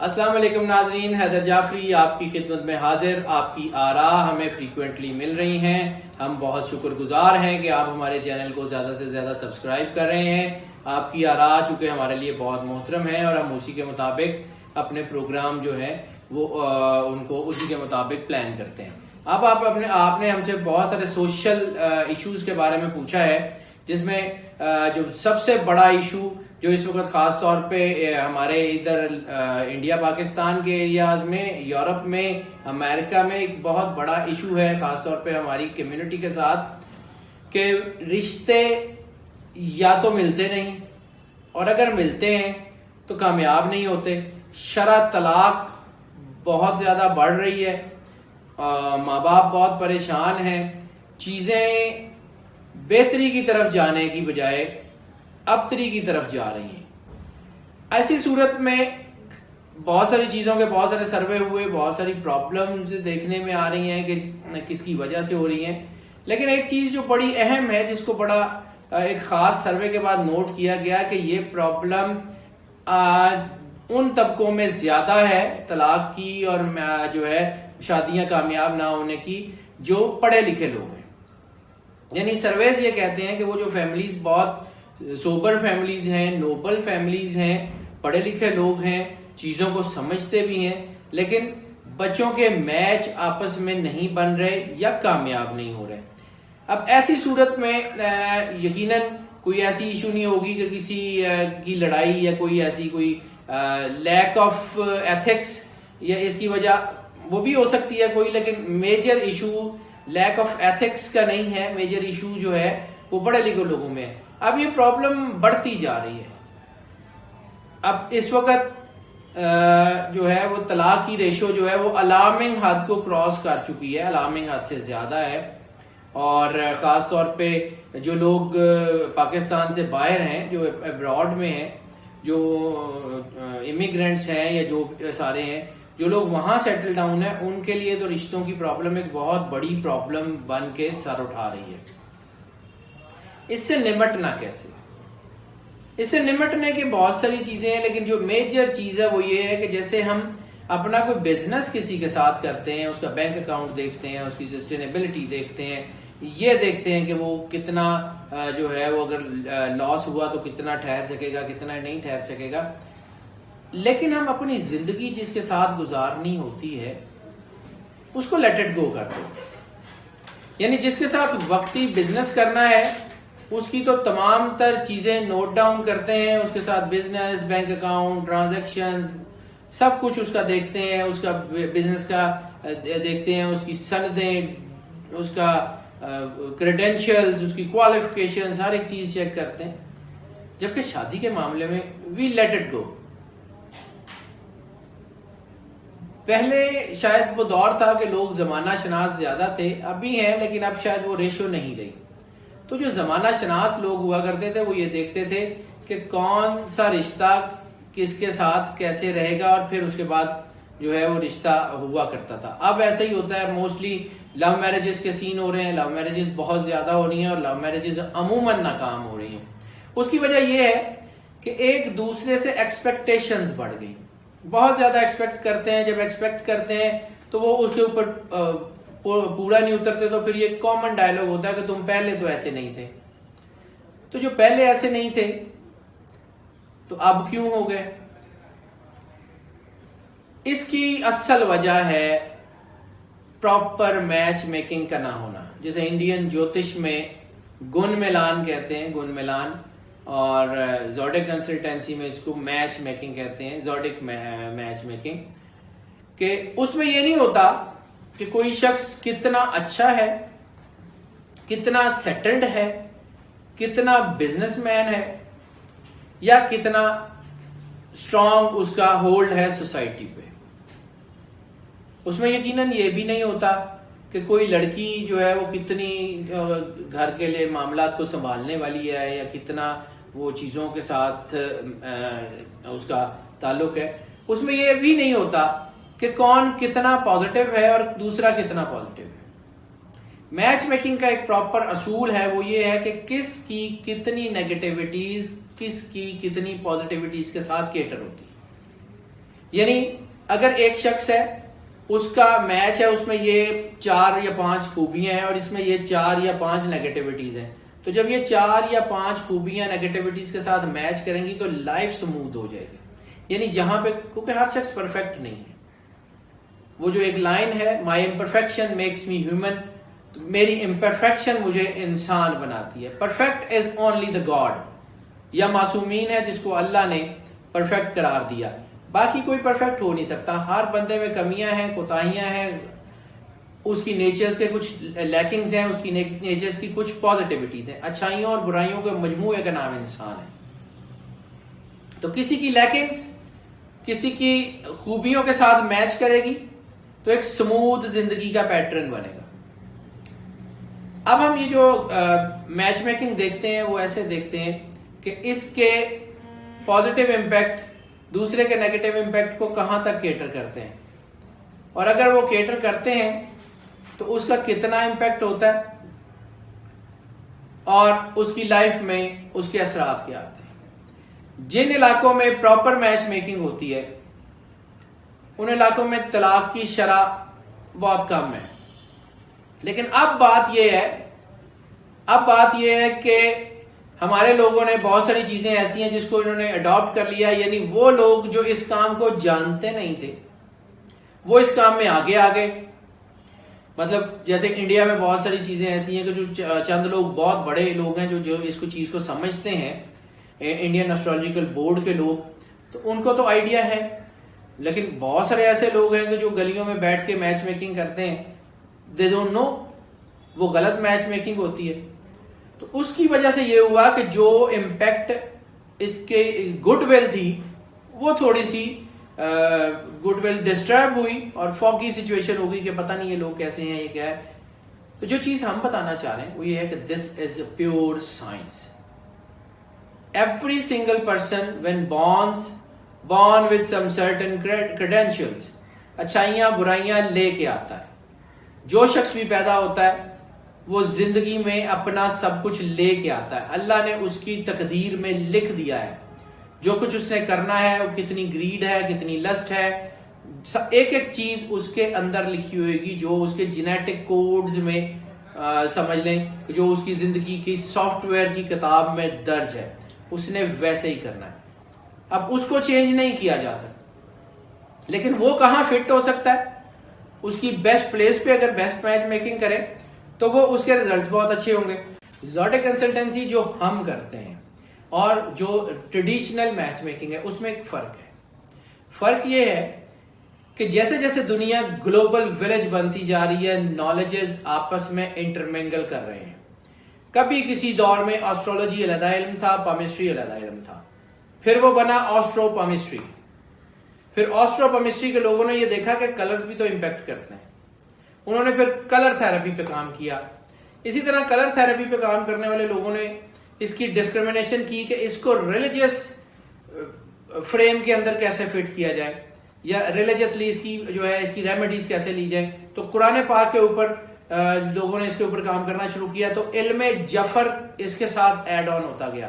السلام علیکم ناظرین، حیدر جعفری آپ کی خدمت میں حاضر۔ آپ کی آراء ہمیں فریکوینٹلی مل رہی ہیں، ہم بہت شکر گزار ہیں کہ آپ ہمارے چینل کو زیادہ سے زیادہ سبسکرائب کر رہے ہیں۔ آپ کی آراء چونکہ ہمارے لیے بہت محترم ہے اور ہم اسی کے مطابق اپنے پروگرام جو ہیں وہ ان کو اسی کے مطابق پلان کرتے ہیں۔ اب آپ نے ہم سے بہت سارے سوشل ایشوز کے بارے میں پوچھا ہے، جس میں جو سب سے بڑا ایشو جو اس وقت خاص طور پہ ہمارے ادھر انڈیا پاکستان کے ایریاز میں، یورپ میں، امریکہ میں ایک بہت بڑا ایشو ہے، خاص طور پہ ہماری کمیونٹی کے ساتھ، کہ رشتے یا تو ملتے نہیں، اور اگر ملتے ہیں تو کامیاب نہیں ہوتے۔ شرح طلاق بہت زیادہ بڑھ رہی ہے، ماں باپ بہت پریشان ہیں، چیزیں بہتری کی طرف جانے کی بجائے ابتری کی طرف جا رہی ہیں۔ ایسی صورت میں بہت ساری چیزوں کے بہت سارے سروے ہوئے، بہت ساری پرابلمز دیکھنے میں آ رہی ہیں کہ کس کی وجہ سے ہو رہی ہیں، لیکن ایک چیز جو بڑی اہم ہے، جس کو بڑا ایک خاص سروے کے بعد نوٹ کیا گیا کہ یہ پرابلم ان طبقوں میں زیادہ ہے طلاق کی اور جو ہے شادیاں کامیاب نہ ہونے کی، جو پڑھے لکھے لوگ ہیں۔ یعنی سرویز یہ کہتے ہیں کہ وہ جو فیملیز بہت سوبر فیملیز ہیں، نوبل فیملیز ہیں، پڑھے لکھے لوگ ہیں، چیزوں کو سمجھتے بھی ہیں، لیکن بچوں کے میچ آپس میں نہیں بن رہے یا کامیاب نہیں ہو رہے۔ اب ایسی صورت میں یقیناً کوئی ایسی ایشو نہیں ہوگی کہ کسی کی لڑائی یا کوئی ایسی کوئی لیک آف ایتھکس یا اس کی وجہ وہ بھی ہو سکتی ہے کوئی، لیکن major issue lack of ethics کا نہیں ہے، میجر ایشو جو ہے وہ پڑھے لکھے لوگوں میں ہے۔ اب یہ پرابلم بڑھتی جا رہی ہے۔ اب اس وقت جو ہے وہ طلاق کی ریشو جو ہے وہ الارمنگ حد کو کراس کر چکی ہے، الارمنگ حد سے زیادہ ہے، اور خاص طور پہ جو لوگ پاکستان سے باہر ہیں، جو ابراڈ میں ہیں، جو امیگرینٹس ہیں یا جو سارے ہیں، جو لوگ وہاں سیٹل ڈاؤن ہیں، ان کے لیے تو رشتوں کی پرابلم ایک بہت بڑی پرابلم بن کے سر اٹھا رہی ہے۔ اس سے نمٹنا کیسے؟ اس سے نمٹنے کی بہت ساری چیزیں ہیں، لیکن جو میجر چیز ہے وہ یہ ہے کہ جیسے ہم اپنا کوئی بزنس کسی کے ساتھ کرتے ہیں، اس کا بینک اکاؤنٹ دیکھتے ہیں، اس کی سسٹینیبلٹی دیکھتے ہیں، یہ دیکھتے ہیں کہ وہ کتنا جو ہے وہ اگر لاس ہوا تو کتنا ٹھہر سکے گا، کتنا نہیں ٹھہر سکے گا، لیکن ہم اپنی زندگی جس کے ساتھ گزارنی ہوتی ہے اس کو لیٹ اٹ گو کر دو۔ یعنی جس کے ساتھ وقتی بزنس کرنا ہے اس کی تو تمام تر چیزیں نوٹ ڈاؤن کرتے ہیں، اس کے ساتھ بزنس، بینک اکاؤنٹ، ٹرانزیکشنز، سب کچھ اس کا دیکھتے ہیں، اس کا بزنس کا دیکھتے ہیں، اس کی سندیں، اس کا کریڈینشیلز، اس کی کوالیفیکیشنز، ہر ایک چیز چیک کرتے ہیں۔ جبکہ شادی کے معاملے میں وی لیٹ اٹ گو۔ پہلے شاید وہ دور تھا کہ لوگ زمانہ شناس زیادہ تھے، اب بھی ہیں، لیکن اب شاید وہ ریشو نہیں رہی۔ تو جو زمانہ شناس لوگ ہوا کرتے تھے وہ یہ دیکھتے تھے کہ کون سا رشتہ کس کے ساتھ کیسے رہے گا، اور پھر اس کے بعد جو ہے وہ رشتہ ہوا کرتا تھا۔ اب ایسا ہی ہوتا ہے، موسٹلی لو میرجز کے سین ہو رہے ہیں، لو میرجز بہت زیادہ ہو رہی ہیں، اور لو میرجز عموماً ناکام ہو رہی ہیں۔ اس کی وجہ یہ ہے کہ ایک دوسرے سے ایکسپیکٹیشنز بڑھ گئی، بہت زیادہ ایکسپیکٹ کرتے ہیں۔ جب ایکسپیکٹ کرتے ہیں تو وہ اس کے اوپر پورا نہیں اترتے، تو پھر یہ کامن ڈائلاگ ہوتا ہے کہ تم پہلے تو ایسے نہیں تھے۔ تو جو پہلے ایسے نہیں تھے تو اب کیوں ہو گئے؟ اس کی اصل وجہ ہے پراپر میچ میکنگ کا نہ ہونا، جسے انڈین جوتش میں گن ملان کہتے ہیں، گن ملان، اور زوڈک کنسلٹنسی میں اس کو میچ میکنگ کہتے ہیں، زوڈک میچ میکنگ، کہ اس میں یہ نہیں ہوتا کہ کوئی شخص کتنا اچھا ہے، کتنا سیٹلڈ ہے، کتنا بزنس مین ہے، یا کتنا اسٹرانگ اس کا ہولڈ ہے سوسائٹی پہ۔ اس میں یقیناً یہ بھی نہیں ہوتا کہ کوئی لڑکی جو ہے وہ کتنی گھر کے لیے معاملات کو سنبھالنے والی ہے، یا کتنا وہ چیزوں کے ساتھ اس کا تعلق ہے۔ اس میں یہ بھی نہیں ہوتا کہ کون کتنا پازیٹیو ہے اور دوسرا کتنا پازیٹیو ہے۔ میچ میکنگ کا ایک پراپر اصول ہے، وہ یہ ہے کہ کس کی کتنی نیگیٹیوٹیز، کس کی کتنی پازیٹیوٹیز کے ساتھ کیٹر ہوتی ہے۔ یعنی اگر ایک شخص ہے اس کا میچ ہے اس میں یہ 4 یا 5 خوبیاں ہیں اور اس میں یہ 4 یا 5 نیگیٹیوٹیز ہیں, تو جب یہ 4 یا 5 خوبیاں نیگیٹیوٹیز کے ساتھ میچ کریں گی تو لائف سموتھ ہو جائے گی. یعنی جہاں پہ, کیونکہ ہر شخص پرفیکٹ نہیں ہے, وہ جو ایک لائن ہے مائی امپرفیکشن میکس می ہیومن, میری امپرفیکشن مجھے انسان بناتی ہے. Perfect is only the God, یا معصومین ہے جس کو اللہ نے پرفیکٹ قرار دیا, باقی کوئی پرفیکٹ ہو نہیں سکتا. ہر بندے میں کمیاں ہیں, کوتاہیاں ہیں, اس کی نیچرز کے کچھ لیکنگز ہیں, اس کی نیچرز کی کچھ پازیٹیوٹیز ہیں. اچھائیوں اور برائیوں کے مجموعے کا نام انسان ہے. تو کسی کی لیکنگز کسی کی خوبیوں کے ساتھ میچ کرے گی تو ایک سموتھ زندگی کا پیٹرن بنے گا. اب ہم یہ جو میچ میکنگ دیکھتے ہیں وہ ایسے دیکھتے ہیں کہ اس کے پازیٹیو امپیکٹ دوسرے کے نیگیٹو امپیکٹ کو کہاں تک کیٹر کرتے ہیں, اور اگر وہ کیٹر کرتے ہیں تو اس کا کتنا امپیکٹ ہوتا ہے اور اس کی لائف میں اس کے اثرات کیا آتے ہیں. جن علاقوں میں پراپر میچ میکنگ ہوتی ہے ان علاقوں میں طلاق کی شرح بہت کم ہے. لیکن اب بات یہ ہے کہ ہمارے لوگوں نے بہت ساری چیزیں ایسی ہیں جس کو انہوں نے اڈاپٹ کر لیا. یعنی وہ لوگ جو اس کام کو جانتے نہیں تھے وہ اس کام میں آگے آ گئے. مطلب جیسے انڈیا میں بہت ساری چیزیں ایسی ہیں کہ جو چند لوگ بہت بڑے لوگ ہیں جو اس کو چیز کو سمجھتے ہیں, انڈین ایسٹرولوجیکل بورڈ کے لوگ, تو ان کو تو آئیڈیا ہے. لیکن بہت سارے ایسے لوگ ہیں کہ جو گلیوں میں بیٹھ کے میچ میکنگ کرتے ہیں, دے ڈونٹ نو, وہ غلط میچ میکنگ ہوتی ہے. تو اس کی وجہ سے یہ ہوا کہ جو امپیکٹ اس کے گڈ ول تھی وہ تھوڑی سی گڈ ول ڈسٹرب ہوئی اور فوگی سچویشن ہوگی کہ پتہ نہیں یہ لوگ کیسے ہیں, یہ کیا ہے. تو جو چیز ہم بتانا چاہ رہے ہیں وہ یہ ہے کہ this is a pure science. Every single person when born with some certain credentials, اچھائیاں برائیاں لے کے آتا ہے. جو شخص بھی پیدا ہوتا ہے وہ زندگی میں اپنا سب کچھ لے کے آتا ہے. اللہ نے اس کی تقدیر میں لکھ دیا ہے جو کچھ اس نے کرنا ہے, وہ کتنی گریڈ ہے, کتنی لسٹ ہے, ایک ایک چیز اس کے اندر لکھی ہوئے گی جو اس کے جینیٹک کوڈز میں سمجھ لیں جو اس کی زندگی کی سافٹ ویئر کی کتاب میں درج ہے. اس نے ویسے ہی کرنا ہے. اب اس کو چینج نہیں کیا جا سکتا, لیکن وہ کہاں فٹ ہو سکتا ہے, اس کی بیسٹ پلیس پہ اگر بیسٹ میچ میکنگ کرے تو وہ اس کے ریزلٹس بہت اچھے ہوں گے. زوڈک کنسلٹنسی جو ہم کرتے ہیں اور جو ٹریڈیشنل میچ میکنگ ہے اس میں ایک فرق ہے. فرق یہ ہے کہ جیسے جیسے دنیا گلوبل ولیج بنتی جا رہی ہے, نالجز آپس میں انٹرمنگل کر رہے ہیں. کبھی کسی دور میں آسٹرولوجی علیحدہ علم تھا, پامسٹری علیحدہ علم تھا, پھر وہ بنا آسٹرو پامسٹری. پھر آسٹرو پامسٹری کے لوگوں نے یہ دیکھا کہ کلرز بھی تو امپیکٹ کرتے ہیں, انہوں نے پھر کلر تھراپی پہ کام کیا. اسی طرح کلر تھراپی پہ کام کرنے والے لوگوں نے اس کی ڈسکریمنیشن کی کہ اس کو ریلیجیس فریم کے اندر کیسے فٹ کیا جائے, یا ریلیجیسلی اس کی جو ہے اس کی ریمیڈیز کیسے لی جائیں. تو قرآن پاک کے اوپر لوگوں نے اس کے اوپر کام کرنا شروع کیا, تو علم جفر اس کے ساتھ ایڈ آن ہوتا گیا.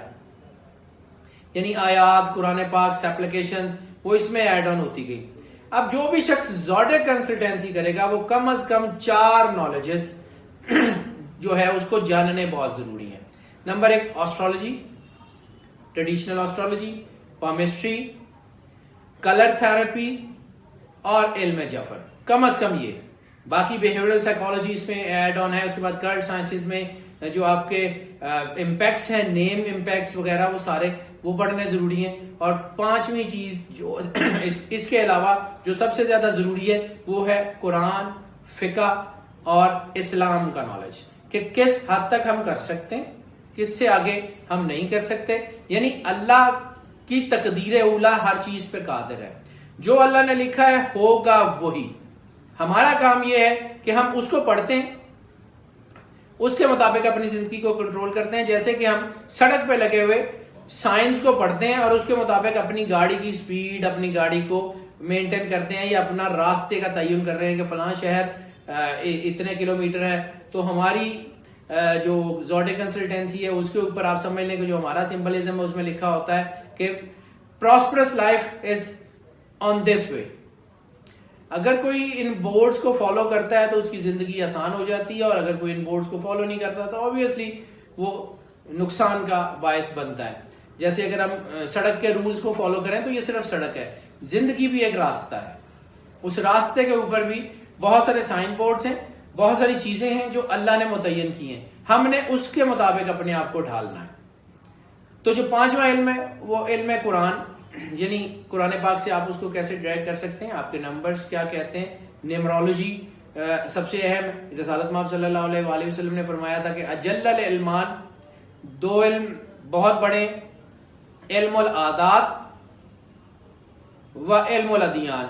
یعنی آیات, قرآن پاک, سیپلیکیشن وہ اس میں ایڈ آن ہوتی گئی. اب جو بھی شخص زوڈک کنسلٹنسی کرے گا وہ کم از کم 4 نالجز جو ہے اس کو جاننے بہت ضروری ہیں. Number 1 astrology, traditional astrology, palmistry, colour therapy اور علم جفر, کم از کم یہ. باقی بیہیورل سائیکالوجی اس میں ایڈ آن ہے. اس کے بعد کرنٹ سائنسز میں جو آپ کے امپیکٹس ہیں, نیم امپیکٹس وغیرہ, وہ سارے وہ پڑھنے ضروری ہیں. اور 5ویں چیز جو اس کے علاوہ جو سب سے زیادہ ضروری ہے وہ ہے قرآن, فقہ اور اسلام کا نالج, کہ کس حد تک ہم کر سکتے ہیں, کس سے آگے ہم نہیں کر سکتے. یعنی اللہ کی تقدیر اولیٰ ہر چیز پہ قادر ہے, جو اللہ نے لکھا ہے ہوگا وہی. ہمارا کام یہ ہے کہ ہم اس کو پڑھتے ہیں, اس کے مطابق اپنی زندگی کو کنٹرول کرتے ہیں. جیسے کہ ہم سڑک پہ لگے ہوئے سائنس کو پڑھتے ہیں اور اس کے مطابق اپنی گاڑی کی سپیڈ, اپنی گاڑی کو مینٹین کرتے ہیں, یا اپنا راستے کا تعین کر رہے ہیں کہ فلاں شہر اتنے کلومیٹر ہے. تو ہماری جو زوڈک کنسلٹنسی ہے اس کے اوپر آپ سمجھ لیں کہ جو ہمارا سمبلزم ہے اس میں لکھا ہوتا ہے کہ prosperous life is on this way. اگر کوئی ان بورڈز کو فالو کرتا ہے تو اس کی زندگی آسان ہو جاتی ہے، اور اگر کوئی ان بورڈز کو فالو نہیں کرتا تو obviously وہ نقصان کا باعث بنتا ہے. جیسے اگر ہم سڑک کے رولز کو فالو کریں تو یہ صرف سڑک ہے، زندگی بھی ایک راستہ ہے. اس راستے کے اوپر بھی بہت سارے سائن بورڈز ہیں، بہت ساری چیزیں ہیں جو اللہ نے متعین کی ہیں، ہم نے اس کے مطابق اپنے آپ کو ڈھالنا ہے. تو جو پانچواں علم ہے وہ علم قرآن، یعنی قرآن پاک سے آپ اس کو کیسے ڈرائیو کر سکتے ہیں، آپ کے نمبرز کیا کہتے ہیں. نیمرولوجی سب سے اہم ہے. رسالت مآب صلی اللہ علیہ وآلہ وسلم نے فرمایا تھا کہ اجل العلمان، دو علم بہت بڑے، علم العادات و علم الادیان،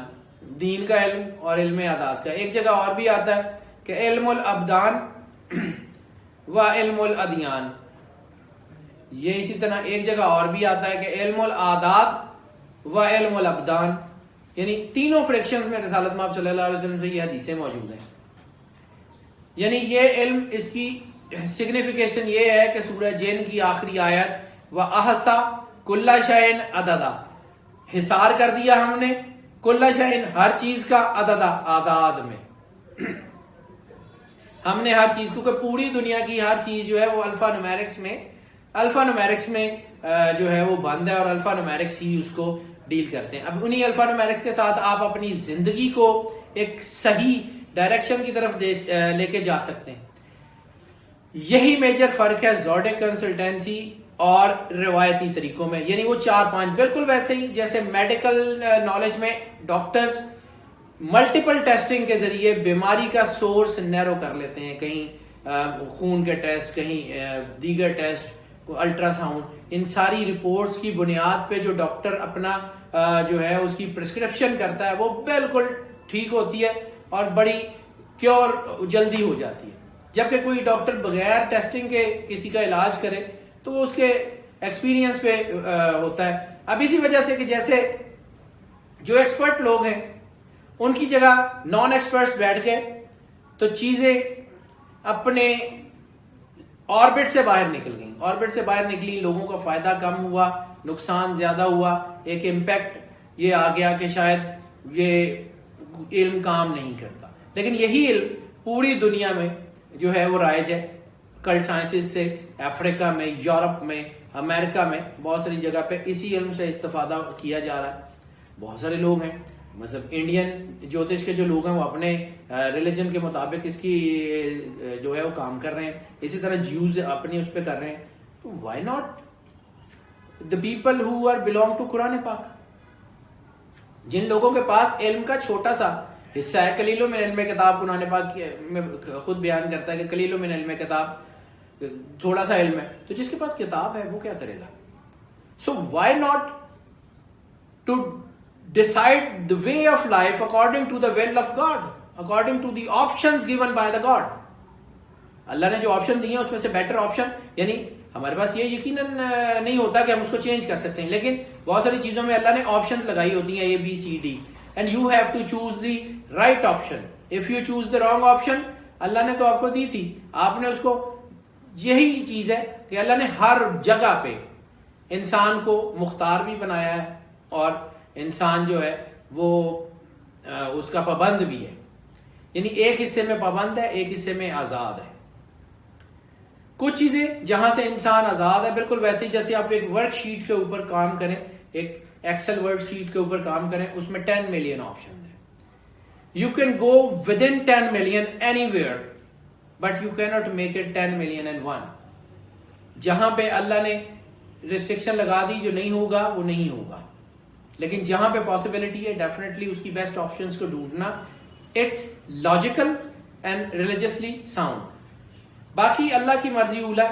دین کا علم اور علم عادات کا. ایک جگہ اور بھی آتا ہے کہ علم الابدان و علم الادیان. یہ اسی طرح ایک جگہ اور بھی آتا ہے کہ علم العادات و علم الابدان. یعنی تینوں فریکشنز میں رسالت مآب صلی اللہ علیہ وسلم سے یہ حدیثیں موجود ہیں. یعنی یہ علم، اس کی سگنیفیکیشن یہ ہے کہ سورہ جن کی آخری آیت وَأَحْصَى كُلَّ شَيْءٍ عَدَدًا، حصار کر دیا ہم نے کل شیء، ہر چیز کا، عدد، اعداد میں. ہم نے ہر چیز، کیونکہ پوری دنیا کی ہر چیز جو ہے وہ الفا نومیرکس میں جو ہے وہ بند ہے، اور الفا نومیرکس ہی اس کو ڈیل کرتے ہیں. اب انہی الفا نومیرکس کے ساتھ آپ اپنی زندگی کو ایک صحیح ڈائریکشن کی طرف لے کے جا سکتے ہیں. یہی میجر فرق ہے زوڈک کنسلٹنسی اور روایتی طریقوں میں. یعنی وہ 4-5 بالکل ویسے ہی جیسے میڈیکل نالج میں ڈاکٹرز ملٹیپل ٹیسٹنگ کے ذریعے بیماری کا سورس نیرو کر لیتے ہیں، کہیں خون کے ٹیسٹ، کہیں دیگر ٹیسٹ، الٹرا ساؤنڈ، ان ساری رپورٹس کی بنیاد پہ جو ڈاکٹر اپنا جو ہے اس کی پرسکرپشن کرتا ہے وہ بالکل ٹھیک ہوتی ہے اور بڑی کیور جلدی ہو جاتی ہے. جبکہ کوئی ڈاکٹر بغیر ٹیسٹنگ کے کسی کا علاج کرے تو وہ اس کے ایکسپیرینس پہ ہوتا ہے. اب اسی وجہ سے کہ جیسے جو ایکسپرٹ لوگ ہیں ان کی جگہ نان ایکسپرٹس بیٹھ گئے تو چیزیں اپنے آربٹ سے باہر نکل گئیں. آربٹ سے باہر نکلی، لوگوں کا فائدہ کم ہوا، نقصان زیادہ ہوا. ایک امپیکٹ یہ آ گیا کہ شاید یہ علم کام نہیں کرتا. لیکن یہی علم پوری دنیا میں جو ہے وہ رائج ہے. کلٹ سائنسز سے افریقہ میں، یورپ میں، امریکہ میں بہت ساری جگہ پہ اسی علم سے استفادہ کیا جا رہا ہے. بہت سارے لوگ ہیں، مطلب انڈین جوتش کے جو لوگ ہیں وہ اپنے ریلیجن کے مطابق اس کی جو ہے وہ کام کر رہے ہیں. اسی طرح جیوز اپنی اس پہ کر رہے ہیں. تو why not the people who are belonging to Quran پاک، جن لوگوں کے پاس علم کا چھوٹا سا حصہ ہے. قلیل من علم کتاب، قرآن پاک میں خود بیان کرتا ہے کہ قلیل من علم کتاب، تھوڑا سا علم ہے. تو جس کے پاس کتاب ہے وہ کیا کرے گا؟ So why not to decide the way of life according to the will of God, according to the options given by the God. اللہ نے جو آپشن دیے ہیں اس میں سے بیٹر آپشن، یعنی ہمارے پاس یہ یقیناً نہیں ہوتا کہ ہم اس کو چینج کر سکتے ہیں، لیکن بہت ساری چیزوں میں اللہ نے آپشنز لگائی ہوتی ہیں ABCD and you have to choose the right option. If you choose the wrong option، اللہ نے تو آپ کو دی تھی، آپ نے اس کو، یہی چیز ہے کہ اللہ نے ہر جگہ پہ انسان کو مختار بھی بنایا ہے اور انسان جو ہے وہ اس کا پابند بھی ہے. یعنی ایک حصے میں پابند ہے، ایک حصے میں آزاد ہے. کچھ چیزیں جہاں سے انسان آزاد ہے، بالکل ویسے ہی جیسے آپ ایک ورک شیٹ کے اوپر کام کریں، ایک ایکسل ورک شیٹ کے اوپر کام کریں، اس میں 10 ملین آپشن ہیں. You can go with in 10 million anywhere but you can not make it 10 million and 1. جہاں پہ اللہ نے ریسٹرکشن لگا دی جو نہیں ہوگا وہ نہیں ہوگا، لیکن جہاں پہ پاسبلٹی ہے ڈیفینیٹلی اس کی بیسٹ آپشنز کو ڈھونڈنا، it's logical and religiously sound. باقی اللہ کی مرضی اولا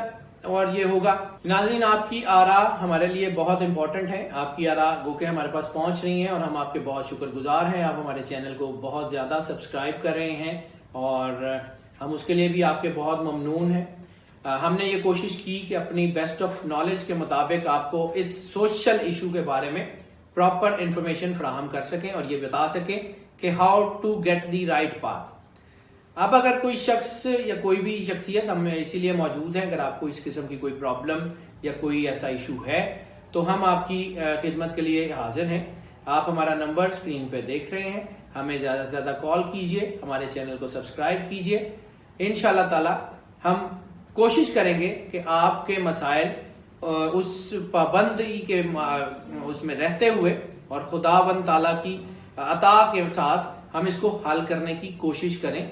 اور یہ ہوگا. ناظرین، آپ کی آراء ہمارے لیے بہت امپورٹنٹ ہے. آپ کی آراء گو کہ ہمارے پاس پہنچ رہی ہیں اور ہم آپ کے بہت شکر گزار ہیں. آپ ہمارے چینل کو بہت زیادہ سبسکرائب کر رہے ہیں اور ہم اس کے لیے بھی آپ کے بہت ممنون ہیں. ہم نے یہ کوشش کی کہ اپنی بیسٹ آف نالج کے مطابق آپ کو اس سوشل ایشو کے بارے میں پراپر انفارمیشن فراہم کر سکیں اور یہ بتا سکیں کہ how to get the right path. اب اگر کوئی شخص یا کوئی بھی شخصیت، ہم اسی لیے موجود ہیں، اگر آپ کو اس قسم کی کوئی پرابلم یا کوئی ایسا ایشو ہے تو ہم آپ کی خدمت کے لیے حاضر ہیں. آپ ہمارا نمبر اسکرین پہ دیکھ رہے ہیں، ہمیں زیادہ سے زیادہ کال کیجئے، ہمارے چینل کو سبسکرائب کیجئے. انشاءاللہ تعالی ہم کوشش کریں گے کہ آپ کے مسائل اس پابندی کے اس میں رہتے ہوئے اور خداوند تعالیٰ کی عطا کے ساتھ ہم اس کو حل کرنے کی کوشش کریں.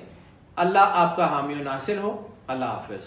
اللہ آپ کا حامی و ناصر ہو. اللہ حافظ.